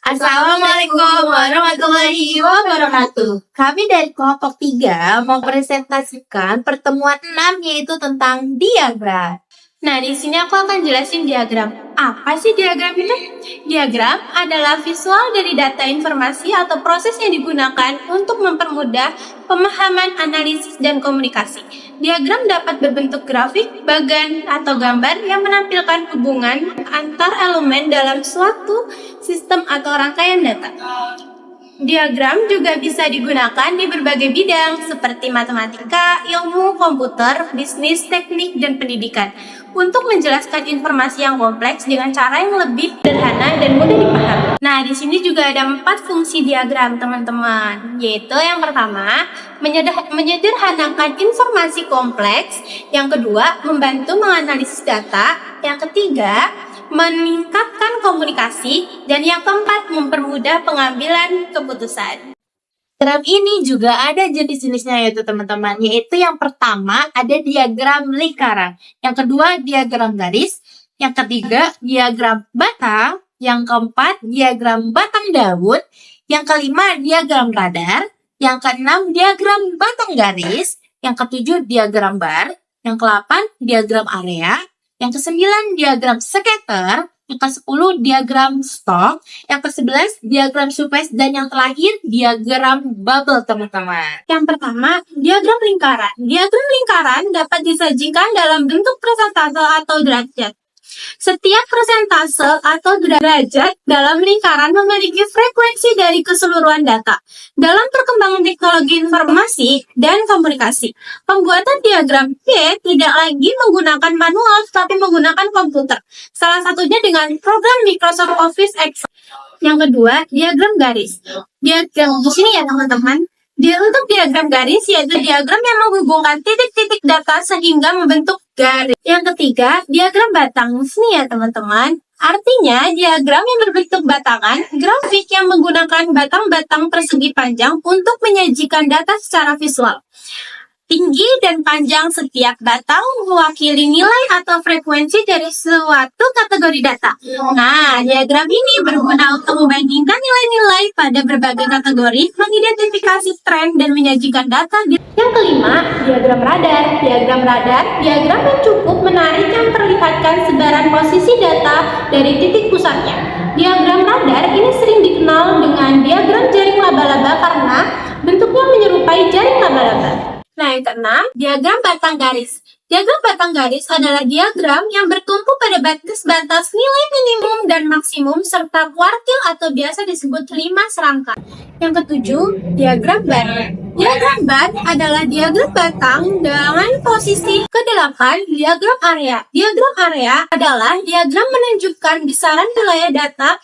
Assalamualaikum warahmatullahi wabarakatuh. Kami dari kelompok 3 mau presentasikan pertemuan 6 yaitu tentang diagram. Nah, di sini aku akan jelasin diagram. Apa sih diagram itu? Diagram adalah visual dari data informasi atau proses yang digunakan untuk mempermudah pemahaman, analisis, dan komunikasi. Diagram dapat berbentuk grafik, bagan, atau gambar yang menampilkan hubungan antar elemen dalam suatu sistem atau rangkaian data. Diagram juga bisa digunakan di berbagai bidang seperti matematika, ilmu komputer, bisnis, teknik, dan pendidikan untuk menjelaskan informasi yang kompleks dengan cara yang lebih sederhana dan mudah dipahami. Nah, di sini juga ada 4 fungsi diagram, teman-teman. Yaitu yang pertama, menyederhanakan informasi kompleks. Yang kedua, membantu menganalisis data. Yang ketiga, meningkatkan komunikasi, dan yang keempat, mempermudah pengambilan keputusan. Diagram ini juga ada jenis-jenisnya yaitu teman-teman, yaitu yang pertama ada diagram lingkaran, yang kedua diagram garis, yang ketiga diagram batang, yang keempat diagram batang daun, yang kelima diagram radar, yang keenam diagram batang garis, yang ketujuh diagram bar, yang ke-8 diagram area, yang ke-9 diagram scatter, yang ke-10 diagram stok, yang ke-11 diagram surface, dan yang terakhir diagram bubble, teman-teman. Yang pertama, diagram lingkaran. Diagram lingkaran dapat disajikan dalam bentuk persentase atau derajat. Setiap persentase atau derajat dalam lingkaran memiliki frekuensi dari keseluruhan data. Dalam perkembangan teknologi informasi dan komunikasi, pembuatan diagram P tidak lagi menggunakan manual tetapi menggunakan komputer. Salah satunya dengan program Microsoft Office Excel. Yang kedua, diagram garis. Diagram di sini ya, teman-teman. Untuk diagram garis yaitu diagram yang menghubungkan titik-titik data sehingga membentuk garis. Yang ketiga, diagram batang. Sini ya, teman-teman. Artinya, diagram yang berbentuk batangan, grafik yang menggunakan batang-batang persegi panjang untuk menyajikan data secara visual. Tinggi dan panjang setiap batang mewakili nilai atau frekuensi dari suatu kategori data. Nah, diagram ini berguna untuk membandingkan nilai-nilai pada berbagai kategori, mengidentifikasi tren, dan menyajikan data. Yang kelima, diagram radar. Diagram radar, diagram yang cukup menarik yang memperlihatkan sebaran posisi data dari titik pusatnya. Diagram radar ini sering dikenal dengan diagram jaring laba-laba karena bentuknya menyerupai jaring laba-laba. Nah, yang keenam, diagram batang garis. Diagram batang garis adalah diagram yang bertumpu pada batas nilai minimum dan maksimum serta kuartil atau biasa disebut 5 serangkai. Yang ketujuh, diagram bar. Diagram bar adalah diagram batang dengan posisi ke-8, diagram area. Diagram area adalah diagram menunjukkan besaran wilayah data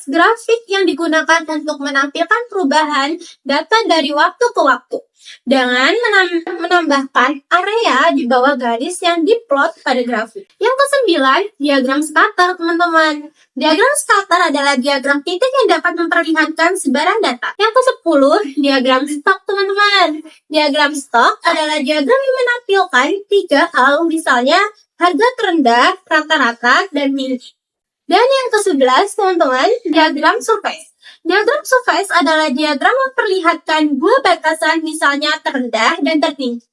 grafik yang digunakan untuk menampilkan perubahan data dari waktu ke waktu. Dengan menambahkan area di bawah garis yang diplot pada grafik. Yang ke-9, diagram scatter, teman-teman. Diagram scatter adalah diagram titik yang dapat memperlihatkan sebaran data. Yang ke-10, diagram stok, teman-teman. Diagram stok adalah diagram yang menampilkan 3 hal, misalnya harga terendah, rata-rata, dan minim. Dan yang ke-11, teman-teman, diagram surface. Diagram surface adalah diagram memperlihatkan dua batasan, misalnya terendah dan tertinggi.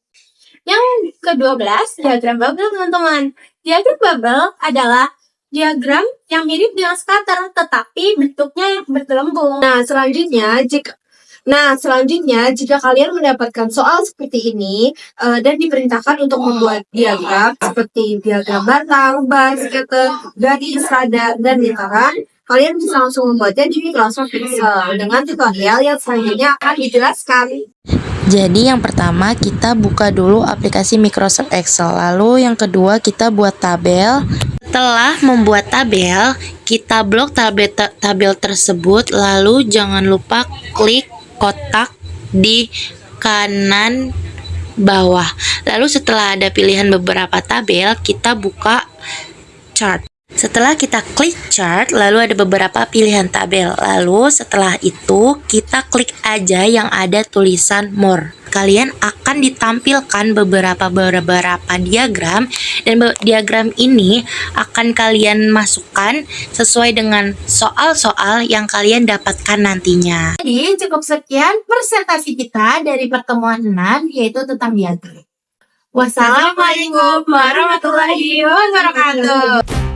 Yang ke-12, diagram bubble, teman-teman. Diagram bubble adalah diagram yang mirip dengan scatter, tetapi bentuknya bergelembung. Nah, selanjutnya, jika kalian mendapatkan soal seperti ini dan diperintahkan untuk membuat diagram seperti diagram batang, bar, scatter, garis, radar, dan lingkaran, kalian bisa langsung membuatnya di Microsoft Excel dengan tutorial yang selanjutnya akan dijelaskan. Jadi yang pertama kita buka dulu aplikasi Microsoft Excel, lalu yang kedua kita buat tabel. Setelah membuat tabel, kita blok tabel tersebut, lalu jangan lupa klik kotak di kanan bawah. Lalu setelah ada pilihan beberapa tabel, kita buka chart. Setelah kita klik chart, lalu ada beberapa pilihan tabel. Lalu setelah itu kita klik aja yang ada tulisan more. Kalian akan ditampilkan beberapa diagram, dan diagram ini akan kalian masukkan sesuai dengan soal-soal yang kalian dapatkan nantinya. Jadi cukup sekian presentasi kita dari pertemuan 6 yaitu tentang diagram. Wassalamualaikum warahmatullahi wabarakatuh.